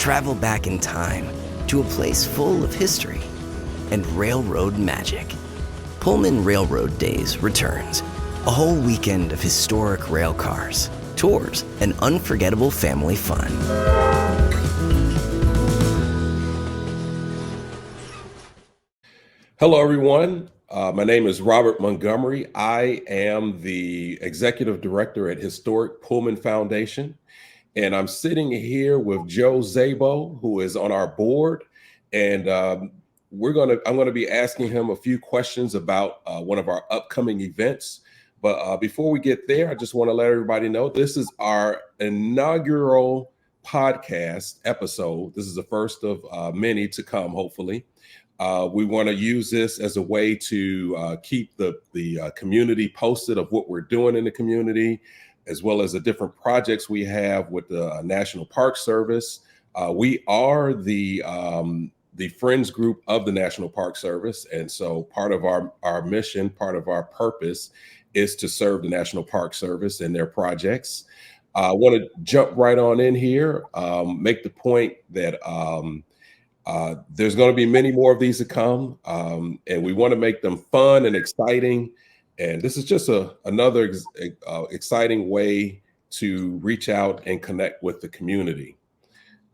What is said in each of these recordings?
travel back in time to a place full of history and railroad magic. Pullman Railroad Days returns. A whole weekend of historic rail cars, tours, and unforgettable family fun. Hello, everyone. My name is Robert Montgomery. I am the Executive Director at Historic Pullman Foundation, and I'm sitting here with Joe Szabo, who is on our board, and I'm going to be asking him a few questions about one of our upcoming events. But before we get there, I just want to let everybody know this is our inaugural podcast episode. This is the first of many to come, hopefully. We want to use this as a way to keep the community posted of what we're doing in the community, as well as the different projects we have with the National Park Service. We are the Friends group of the National Park Service. And so part of our mission, part of our purpose is to serve the National Park Service and their projects. I want to jump right on in here, make the point that there's going to be many more of these to come, and we want to make them fun and exciting. And this is just another exciting way to reach out and connect with the community.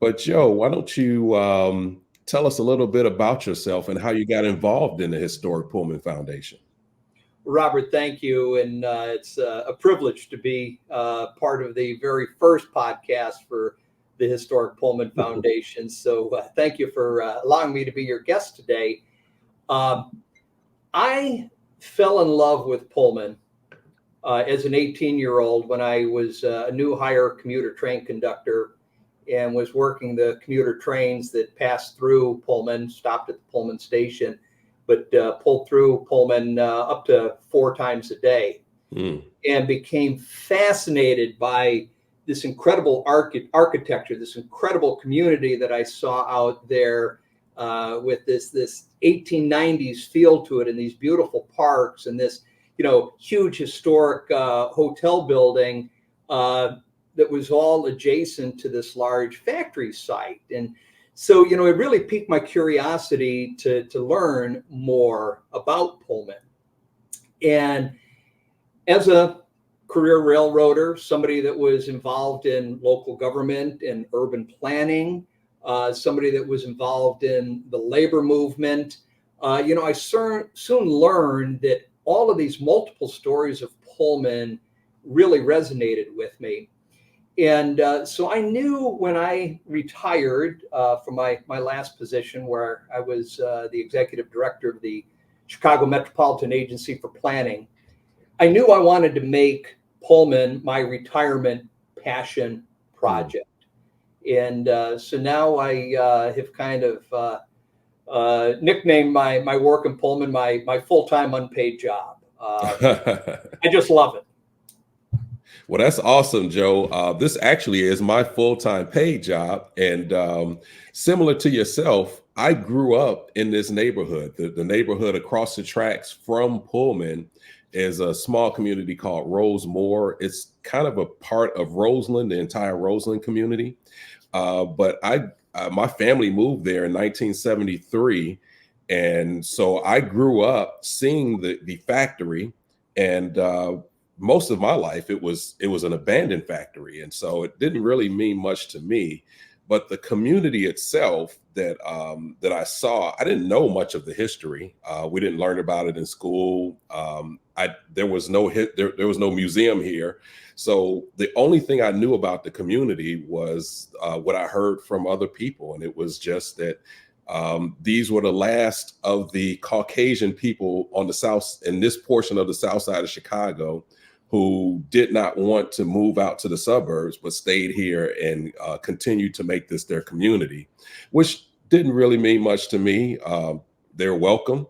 But Joe, why don't you tell us a little bit about yourself and how you got involved in the Historic Pullman Foundation? Robert, thank you. And it's a privilege to be part of the very first podcast for the Historic Pullman Foundation. So thank you for allowing me to be your guest today. I fell in love with Pullman as an 18-year-old when I was a new hire commuter train conductor and was working the commuter trains that passed through Pullman, stopped at the Pullman station, but pulled through Pullman up to 4 times a day, and became fascinated by this incredible architecture, this incredible community that I saw out there with this 1890s feel to it, and these beautiful parks and this, huge historic hotel building that was all adjacent to this large factory site. And so, it really piqued my curiosity to learn more about Pullman. And as a career railroader, somebody that was involved in local government and urban planning, somebody that was involved in the labor movement, I soon learned that all of these multiple stories of Pullman really resonated with me. And so I knew when I retired from my last position, where I was the executive director of the Chicago Metropolitan Agency for Planning, I knew I wanted to make Pullman my retirement passion project. And so now I have kind of nicknamed my work in Pullman my full-time unpaid job. I just love it. Well, that's awesome, Joe. This actually is my full-time paid job. And similar to yourself, I grew up in this neighborhood. The neighborhood across the tracks from Pullman is a small community called Rosemore. It's kind of a part of Roseland, the entire Roseland community. But my family moved there in 1973. And so I grew up seeing the factory, and most of my life it was an abandoned factory, and so it didn't really mean much to me. But the community itself that I saw, I didn't know much of the history. We didn't learn about it in school. There was no museum here, so the only thing I knew about the community was what I heard from other people, and it was just that these were the last of the Caucasian people on the south, in this portion of the south side of Chicago, who did not want to move out to the suburbs, but stayed here and continued to make this their community, which didn't really mean much to me. They're welcome.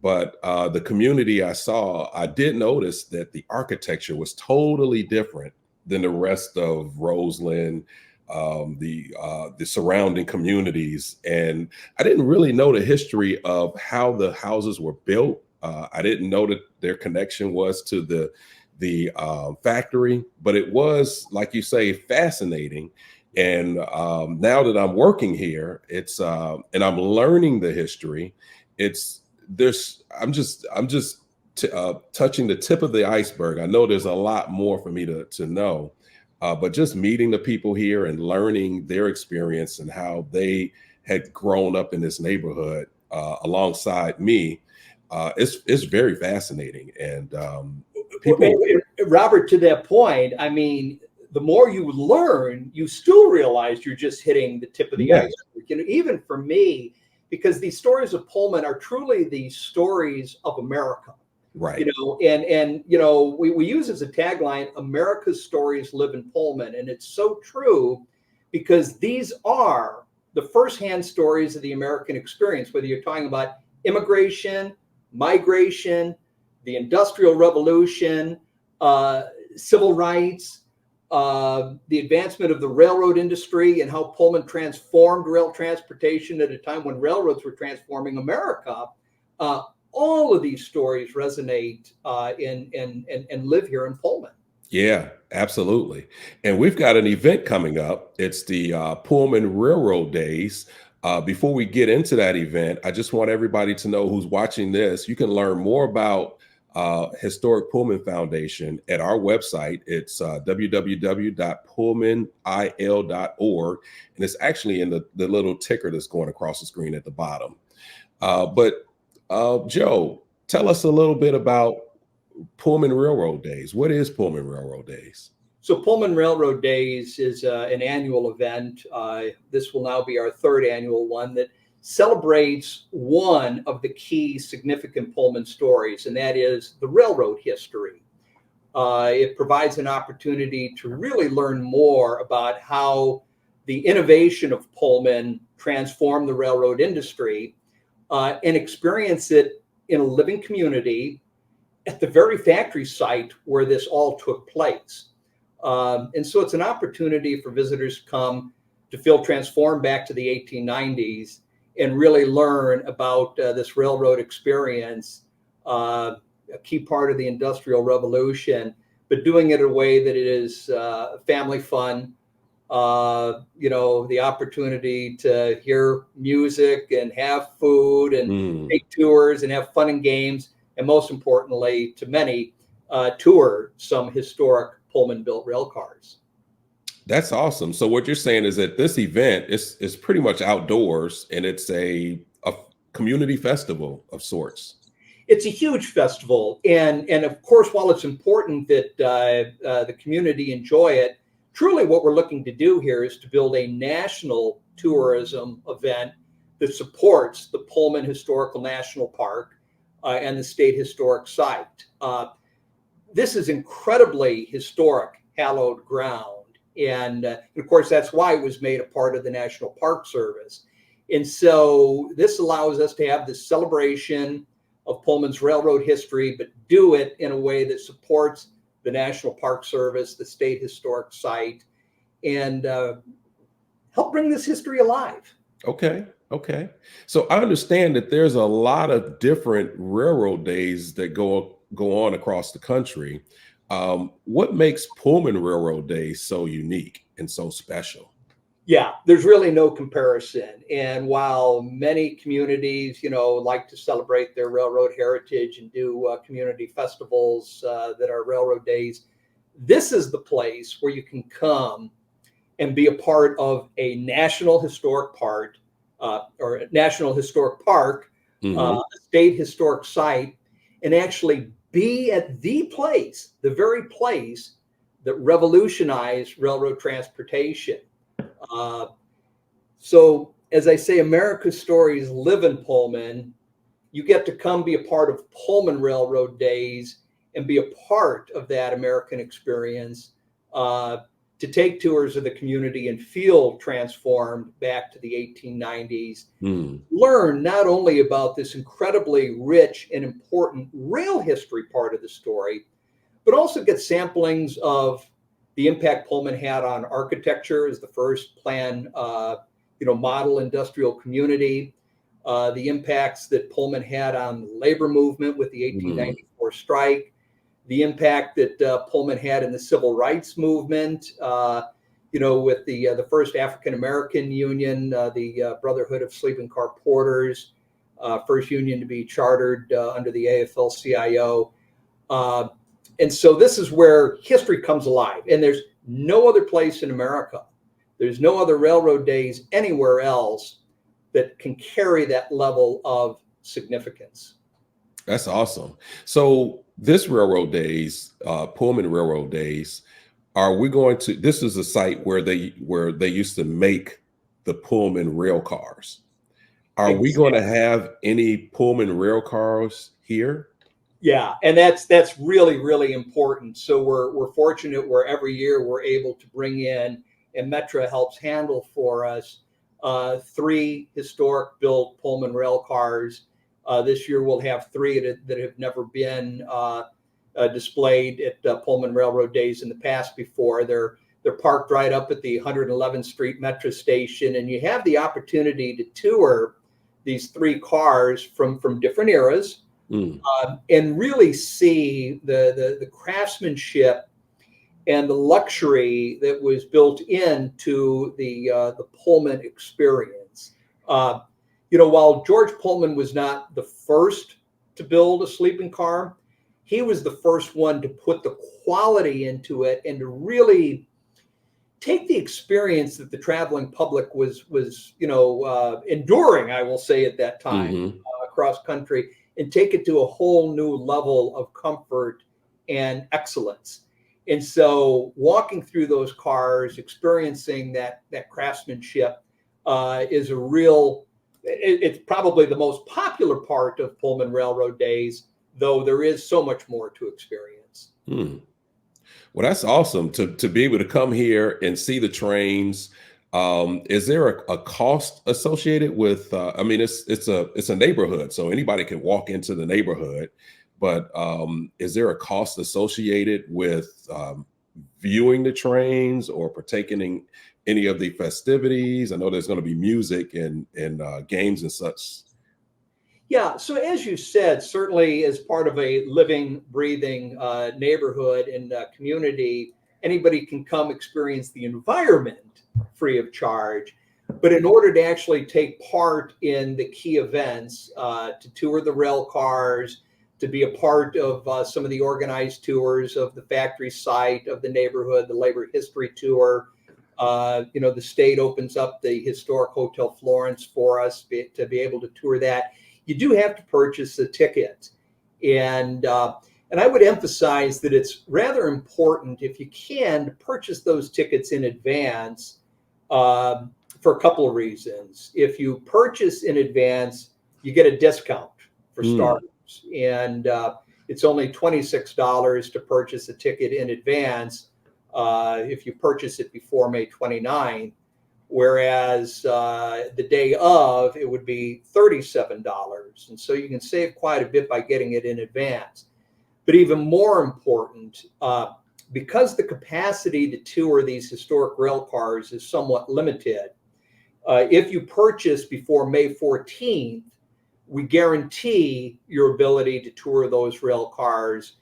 But the community I saw, I did notice that the architecture was totally different than the rest of Roseland, the surrounding communities. And I didn't really know the history of how the houses were built. I didn't know that their connection was to the factory, but it was, like you say, fascinating. And now that I'm working here, it's and I'm learning the history. I'm just touching the tip of the iceberg. I know there's a lot more for me to know, but just meeting the people here and learning their experience and how they had grown up in this neighborhood alongside me, it's very fascinating. And people, Robert, to that point, I mean, the more you learn, you still realize you're just hitting the tip of the yes, iceberg. You know, even for me, because these stories of Pullman are truly the stories of America. right. You know, and you know, we use as a tagline, America's stories live in Pullman. And it's so true, because these are the firsthand stories of the American experience, whether you're talking about immigration, migration, the Industrial Revolution, civil rights, the advancement of the railroad industry, and how Pullman transformed rail transportation at a time when railroads were transforming America. All of these stories resonate and live here in Pullman. Yeah, absolutely. And we've got an event coming up. It's the Pullman Railroad Days. Before we get into that event, I just want everybody to know who's watching this, you can learn more about Historic Pullman Foundation at our website. It's www.pullmanil.org. And it's actually in the little ticker that's going across the screen at the bottom. But Joe, tell us a little bit about Pullman Railroad Days. What is Pullman Railroad Days? So Pullman Railroad Days is an annual event. This will now be our third annual one that celebrates one of the key significant Pullman stories, and that is the railroad history. It provides an opportunity to really learn more about how the innovation of Pullman transformed the railroad industry, and experience it in a living community at the very factory site where this all took place. And so it's an opportunity for visitors to come to feel transformed back to the 1890s and really learn about this railroad experience, a key part of the Industrial Revolution, but doing it in a way that it is family fun. You know, the opportunity to hear music and have food and take tours and have fun and games. And most importantly, to many, tour some historic Pullman-built rail cars. That's awesome. So what you're saying is that this event is pretty much outdoors, and it's a community festival of sorts. It's a huge festival. And of course, while it's important that the community enjoy it, truly what we're looking to do here is to build a national tourism event that supports the Pullman Historical National Park and the State Historic Site. This is incredibly historic, hallowed ground. And of course, that's why it was made a part of the National Park Service. And so this allows us to have this celebration of Pullman's railroad history, but do it in a way that supports the National Park Service, the State Historic Site, and help bring this history alive. Okay. So I understand that there's a lot of different railroad days that go on across the country. What makes Pullman Railroad Days so unique and so special? Yeah, there's really no comparison. And while many communities, you know, like to celebrate their railroad heritage and do community festivals that are railroad days, this is the place where you can come and be a part of a national historic park, or a national historic park, a state historic site, and actually be at the place, the very place that revolutionized railroad transportation. So as I say, America's stories live in Pullman. You get to come be a part of Pullman Railroad Days and be a part of that American experience, to take tours of the community and feel transformed back to the 1890s. Learn not only about this incredibly rich and important rail history part of the story, but also get samplings of the impact Pullman had on architecture as the first planned, model industrial community, the impacts that Pullman had on the labor movement with the 1894 strike, the impact that Pullman had in the civil rights movement, with the first African American union, the Brotherhood of Sleeping Car Porters, first union to be chartered under the AFL-CIO. And so this is where history comes alive. And there's no other place in America, there's no other railroad days anywhere else that can carry that level of significance. That's awesome. So this railroad days, Pullman Railroad Days, are we going to? This is a site where they used to make the Pullman rail cars. Are we going to have any Pullman rail cars here? Yeah, and that's really, really important. So we're fortunate where every year we're able to bring in, and Metra helps handle for us, 3 historic built Pullman rail cars. This year we'll have 3 that have never been displayed at Pullman Railroad Days in the past before. They're parked right up at the 111th Street Metro station, and you have the opportunity to tour these 3 cars from different eras, and really see the craftsmanship and the luxury that was built into the Pullman experience. While George Pullman was not the first to build a sleeping car, he was the first one to put the quality into it and to really take the experience that the traveling public was enduring, I will say, at that time, across country, and take it to a whole new level of comfort and excellence. And so walking through those cars, experiencing that craftsmanship is a real, it's probably the most popular part of Pullman Railroad Days, though there is so much more to experience. Well, that's awesome to be able to come here and see the trains. Is there a cost associated with? I mean, it's a neighborhood, so anybody can walk into the neighborhood. But is there a cost associated with viewing the trains or partaking in any of the festivities? I know there's going to be music and games and such. Yeah, so as you said, certainly as part of a living, breathing neighborhood and community, anybody can come experience the environment free of charge. But in order to actually take part in the key events, to tour the rail cars, to be a part of some of the organized tours of the factory site, of the neighborhood, the labor history tour, the state opens up the historic Hotel Florence for us to be able to tour that. You do have to purchase a ticket. And I would emphasize that it's rather important, if you can, to purchase those tickets in advance for a couple of reasons. If you purchase in advance, you get a discount for starters. And it's only $26 to purchase a ticket in advance if you purchase it before May 29th. Whereas the day of, it would be $37. And so you can save quite a bit by getting it in advance. But even more important, because the capacity to tour these historic rail cars is somewhat limited, if you purchase before May 14th, we guarantee your ability to tour those rail cars.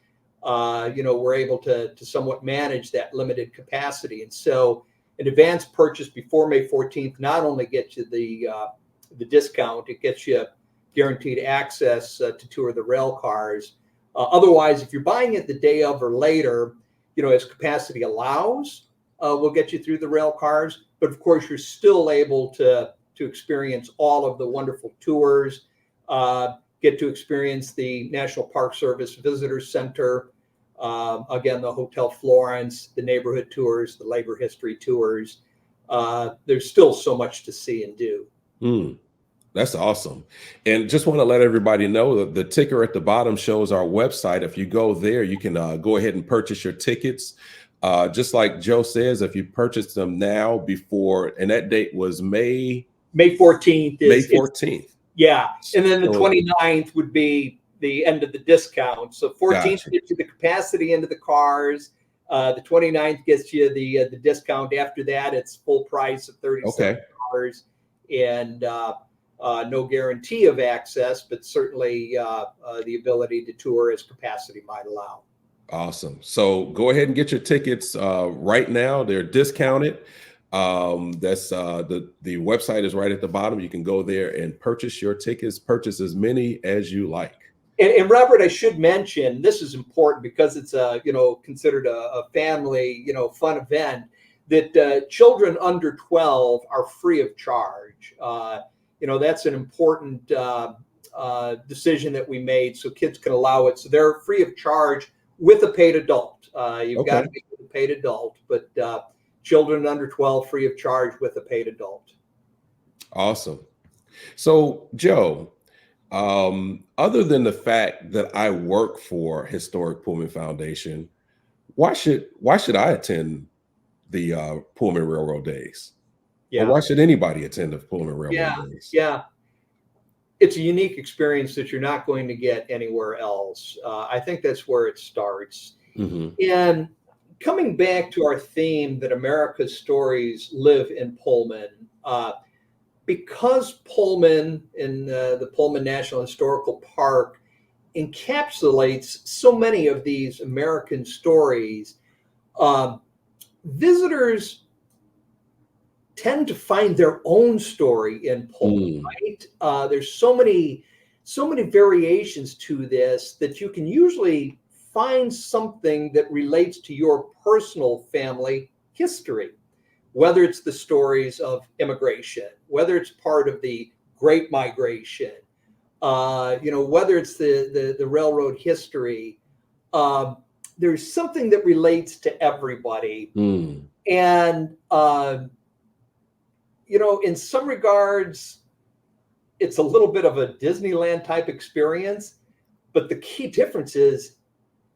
We're able to somewhat manage that limited capacity. And so an advance purchase before May 14th not only gets you the discount, it gets you guaranteed access to tour the rail cars. Otherwise, if you're buying it the day of or later, as capacity allows, we'll get you through the rail cars. But of course, you're still able to experience all of the wonderful tours, get to experience the National Park Service Visitor Center, again, the Hotel Florence, the neighborhood tours, the labor history tours. There's still so much to see and do. That's awesome. And just want to let everybody know that the ticker at the bottom shows our website. If you go there, you can go ahead and purchase your tickets. Just like Joe says, if you purchase them now before, and that date was May 14th. May 14th. Yeah. And then the 29th would be the end of the discount. So 14th gets you the capacity into the cars. The 29th gets you the discount. After that, it's full price of $37. And no guarantee of access, but certainly the ability to tour as capacity might allow. Awesome. So go ahead and get your tickets right now. They're discounted. That's the website is right at the bottom. You can go there and purchase your tickets, purchase as many as you like. And Robert, I should mention, this is important because it's considered a family, fun event, that children under 12 are free of charge. That's an important decision that we made so kids can allow it. So they're free of charge with a paid adult. You've got to be with a paid adult, but children under 12 free of charge with a paid adult. Awesome. So, Joe, other than the fact that I work for Historic Pullman Foundation, why should I attend the Pullman Railroad Days? Yeah. Or why should anybody attend the Pullman Railroad Days? Yeah. It's a unique experience that you're not going to get anywhere else. I think that's where it starts. Mm-hmm. And coming back to our theme that America's stories live in Pullman, because Pullman in the Pullman National Historical Park encapsulates so many of these American stories, visitors tend to find their own story in Pullman, right? There's so many variations to this that you can usually find something that relates to your personal family history, whether it's the stories of immigration, whether it's part of the Great Migration, whether it's the railroad history. There's something that relates to everybody. And in some regards, it's a little bit of a Disneyland type experience, but the key difference is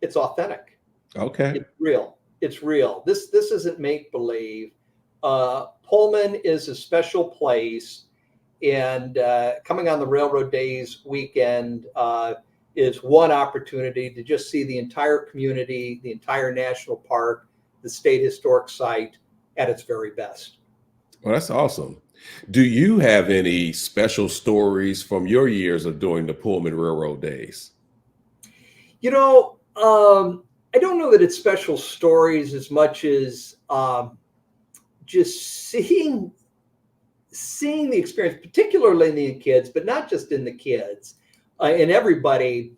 it's authentic. Okay. It's real. It's real. This isn't make-believe. Pullman is a special place, and coming on the Railroad Days weekend is one opportunity to just see the entire community, the entire national park, the state historic site at its very best. Well, that's awesome. Do you have any special stories from your years of doing the Pullman Railroad Days? I don't know that it's special stories as much as just seeing the experience, particularly in the kids, but not just in the kids, in everybody,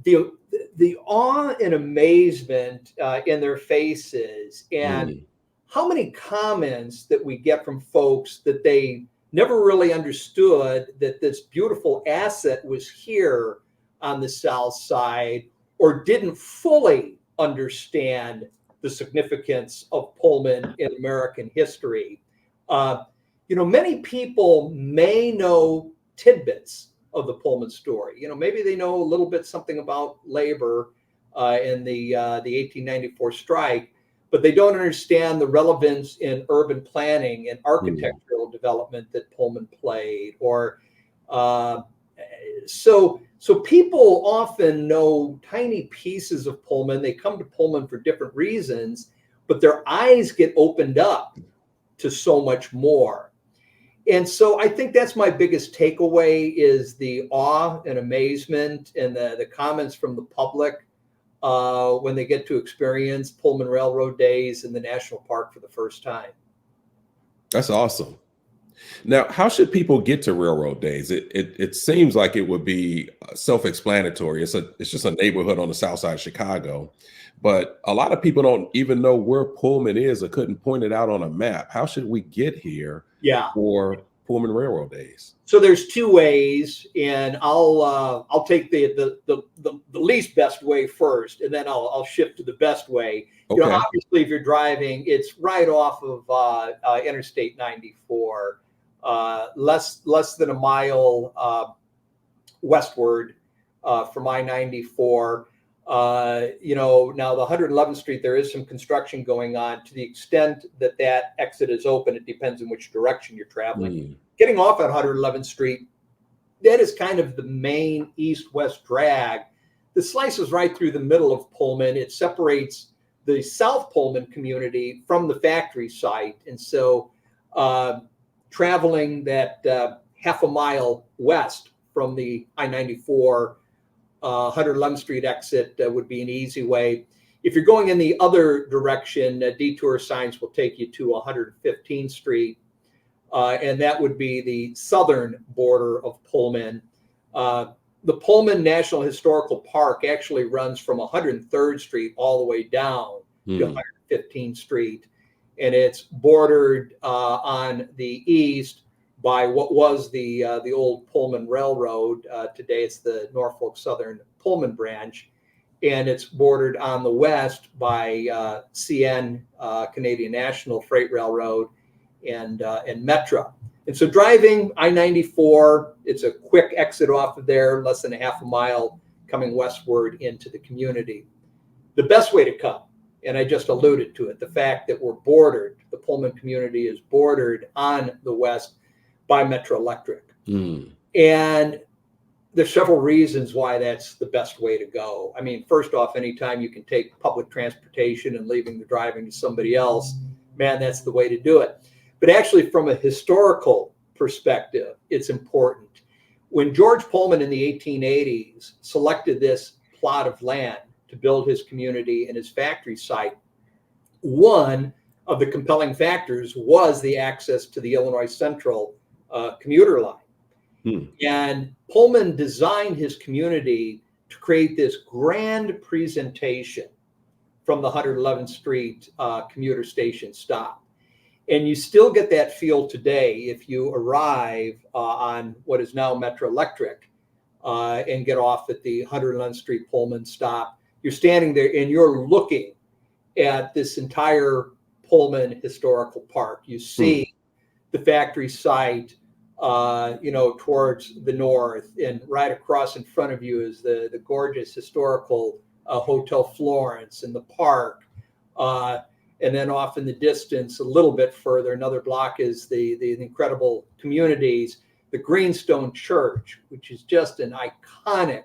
the awe and amazement in their faces, and how many comments that we get from folks that they never really understood that this beautiful asset was here on the South Side, or didn't fully understand the significance of Pullman in American history. Many people may know tidbits of the Pullman story. Maybe they know a little bit something about labor in the 1894 strike, but they don't understand the relevance in urban planning and architectural development that Pullman played. Or so people often know tiny pieces of Pullman. They come to Pullman for different reasons, but their eyes get opened up to so much more. And so I think that's my biggest takeaway, is the awe and amazement and the comments from the public when they get to experience Pullman Railroad Days in the National Park for the first time. That's awesome. Now, how should people get to Railroad Days? It seems like it would be self-explanatory. It's just a neighborhood on the south side of Chicago, but a lot of people don't even know where Pullman is or couldn't point it out on a map. How should we get here for Pullman Railroad Days? So there's two ways, and I'll take the least best way first, and then I'll shift to the best way. Okay. Obviously, if you're driving, it's right off of Interstate 94. Less than a mile westward from I-94. Now the 111th Street, there is some construction going on. To the extent that exit is open, it depends on which direction you're traveling. Getting off at 111th Street, that is kind of the main east-west drag. The slices right through the middle of Pullman. It separates the South Pullman community from the factory site, and so traveling that half a mile west from the I-94 111th Street exit would be an easy way. If you're going in the other direction, detour signs will take you to 115th Street, and that would be the southern border of Pullman. The Pullman National Historical Park actually runs from 103rd Street all the way down to 115th Street, and it's bordered on the east by what was the old Pullman Railroad. Today it's the Norfolk Southern Pullman branch, and it's bordered on the west by CN, Canadian National Freight Railroad, and Metra. And so driving I-94, it's a quick exit off of there, less than a half a mile coming westward into the community. The best way to come, and I just alluded to it, the fact that we're bordered, the Pullman community is bordered on the west by Metro Electric. And there's several reasons why that's the best way to go. I mean, first off, anytime you can take public transportation and leaving the driving to somebody else, man, that's the way to do it. But actually, from a historical perspective, it's important. When George Pullman in the 1880s selected this plot of land to build his community and his factory site, one of the compelling factors was the access to the Illinois Central commuter line. And Pullman designed his community to create this grand presentation from the 111th Street commuter station stop. And you still get that feel today if you arrive on what is now Metro Electric and get off at the 111th Street Pullman stop. You're standing there and you're looking at this entire Pullman historical park. You see the factory site, towards the north, and right across in front of you is the gorgeous historical Hotel Florence and the park. And then off in the distance, a little bit further, another block is the incredible communities, the Greenstone Church, which is just an iconic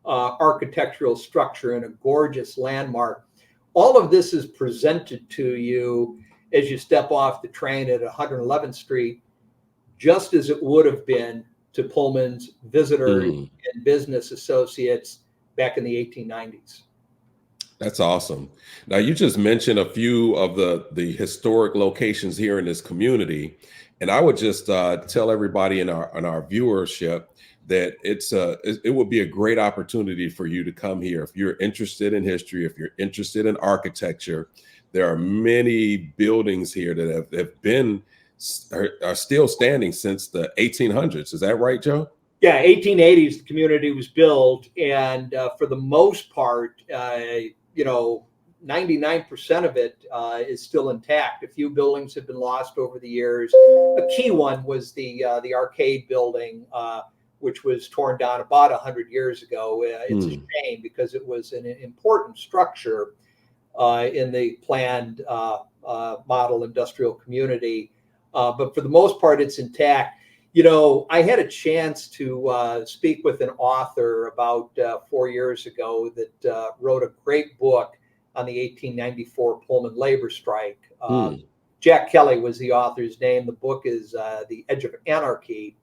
architectural structure and a gorgeous landmark. All of this is presented to you as you step off the train at 111th Street, just as it would have been to Pullman's visitors and business associates back in the 1890s. That's awesome. Now, you just mentioned a few of the historic locations here in this community, and I would just tell everybody in our viewership that it would be a great opportunity for you to come here if you're interested in history, if you're interested in architecture. There are many buildings here that are still standing since the 1800s. Is that right, Joe? Yeah, 1880s, the community was built, and for the most part, 99% of it is still intact. A few buildings have been lost over the years. A key one was the arcade building, which was torn down about 100 years ago. It's a shame because it was an important structure in the planned model industrial community. But for the most part, it's intact. I had a chance to speak with an author about 4 years ago that wrote a great book on the 1894 Pullman labor strike. Jack Kelly was the author's name. The book is The Edge of Anarchy.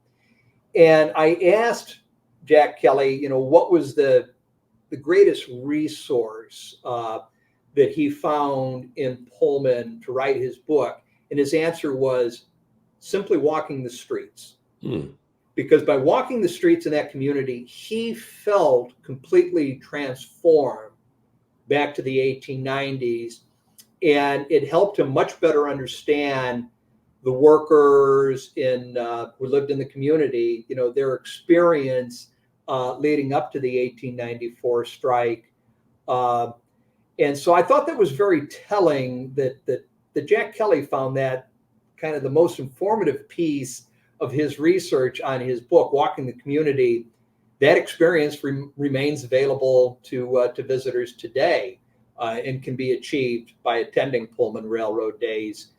And I asked Jack Kelly, what was the greatest resource that he found in Pullman to write his book? And his answer was simply walking the streets. Because by walking the streets in that community, he felt completely transformed back to the 1890s. And it helped him much better understand the workers who lived in the community, their experience leading up to the 1894 strike. And so I thought that was very telling that Jack Kelly found that kind of the most informative piece of his research on his book, Walking the Community. That experience remains available to visitors today and can be achieved by attending Pullman Railroad Days,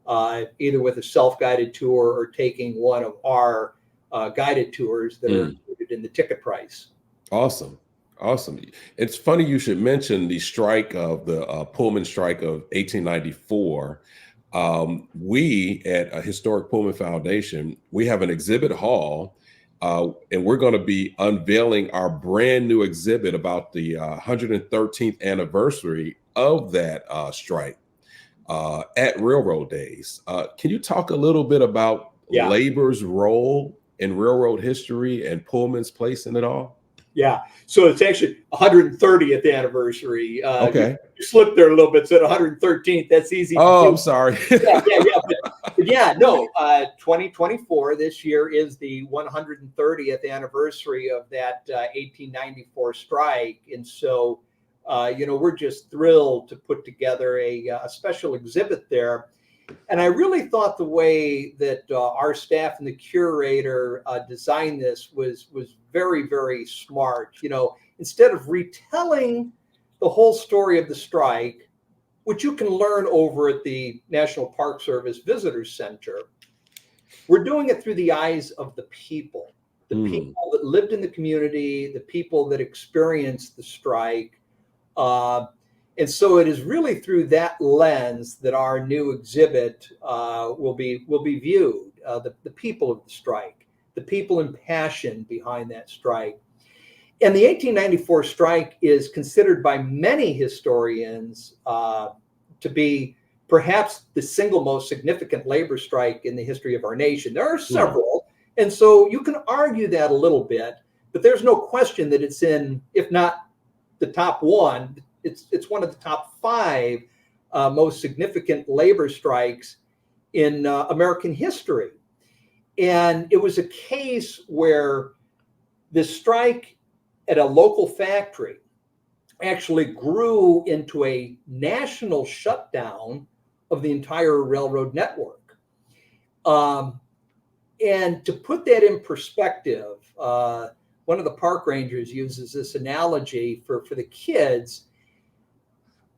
either with a self-guided tour or taking one of our guided tours that are included in the ticket price. Awesome. It's funny you should mention the strike of the Pullman strike of 1894. We at a Historic Pullman Foundation, we have an exhibit hall, and we're going to be unveiling our brand new exhibit about the 113th anniversary of that strike at Railroad Days. Can you talk a little bit about labor's role in railroad history and Pullman's place in it all? Yeah. So it's actually 130th anniversary. Okay. You slipped there a little bit, said 113th. That's easy. Oh, I'm sorry. Yeah. But yeah, no, 2024, this year is the 130th anniversary of that 1894 strike. And so, we're just thrilled to put together a special exhibit there. And I really thought the way that our staff and the curator designed this was very, very smart. Instead of retelling the whole story of the strike, which you can learn over at the National Park Service Visitor Center, we're doing it through the eyes of the people that lived in the community, the people that experienced the strike. And so it is really through that lens that our new exhibit will be viewed. The people of the strike, the people in passion behind that strike. And the 1894 strike is considered by many historians to be perhaps the single most significant labor strike in the history of our nation. There are several, and so you can argue that a little bit, but there's no question that it's in, if not the top one, it's one of the top 5 most significant labor strikes in American history. And it was a case where the strike at a local factory actually grew into a national shutdown of the entire railroad network. And to put that in perspective, one of the park rangers uses this analogy for the kids.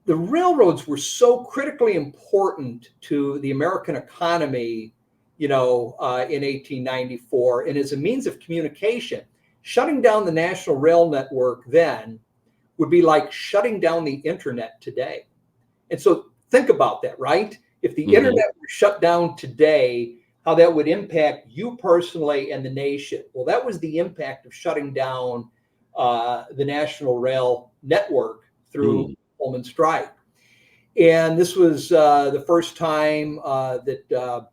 The railroads were so critically important to the American economy, in 1894, and as a means of communication. Shutting down the national rail network then would be like shutting down the internet today. And so think about that, right? If the internet were shut down today, how that would impact you personally and the nation. Well, that was the impact of shutting down the national rail network through Pullman strike. And this was the first time that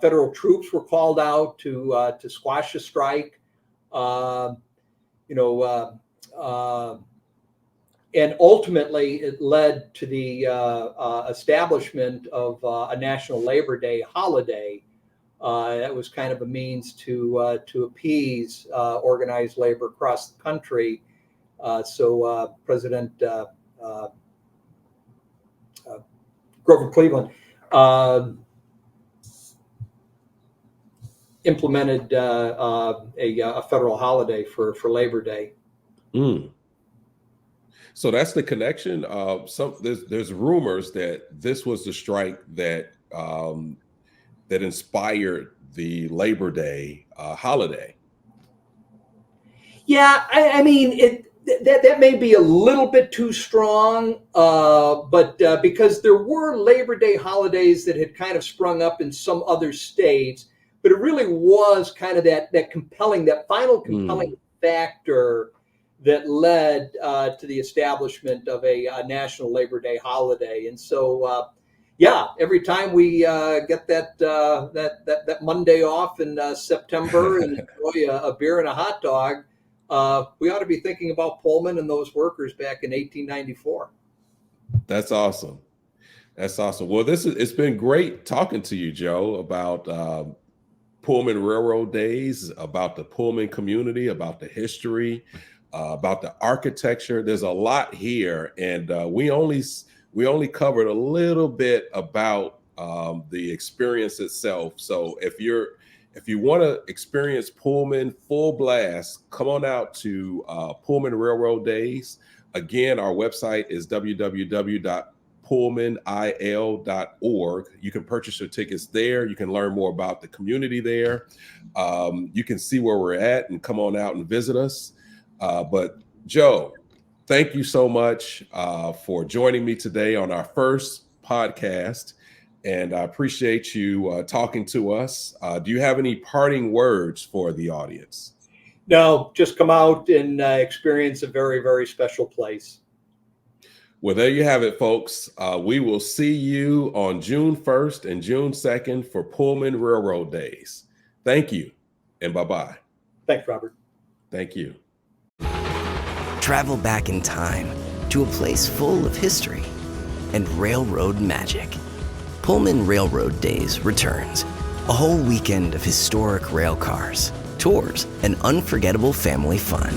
federal troops were called out to squash the strike. And ultimately it led to the establishment of a National Labor Day holiday. That was kind of a means to appease organized labor across the country. So President Grover Cleveland implemented a federal holiday for Labor Day. So that's the connection. There's rumors that this was the strike that that inspired the Labor Day holiday. Yeah, I mean that may be a little bit too strong, but because there were Labor Day holidays that had kind of sprung up in some other states. But it really was kind of that final compelling factor that led to the establishment of a National Labor Day holiday. And so, every time we get that Monday off in September and enjoy a beer and a hot dog, we ought to be thinking about Pullman and those workers back in 1894. That's awesome. That's awesome. Well, it's been great talking to you, Joe, about Pullman Railroad Days, about the Pullman community, about the history, about the architecture. There's a lot here, and we only covered a little bit about the experience itself. So if you want to experience Pullman full blast, come on out to Pullman Railroad Days. Again, our website is www.pullmanil.org. You can purchase your tickets there. You can learn more about the community there. You can see where we're at and come on out and visit us. But Joe, thank you so much for joining me today on our first podcast. And I appreciate you talking to us. Do you have any parting words for the audience? No, just come out and experience a very, very special place. Well, there you have it, folks. We will see you on June 1st and June 2nd for Pullman Railroad Days. Thank you, and bye-bye. Thanks, Robert. Thank you. Travel back in time to a place full of history and railroad magic. Pullman Railroad Days returns. A whole weekend of historic rail cars, tours, and unforgettable family fun.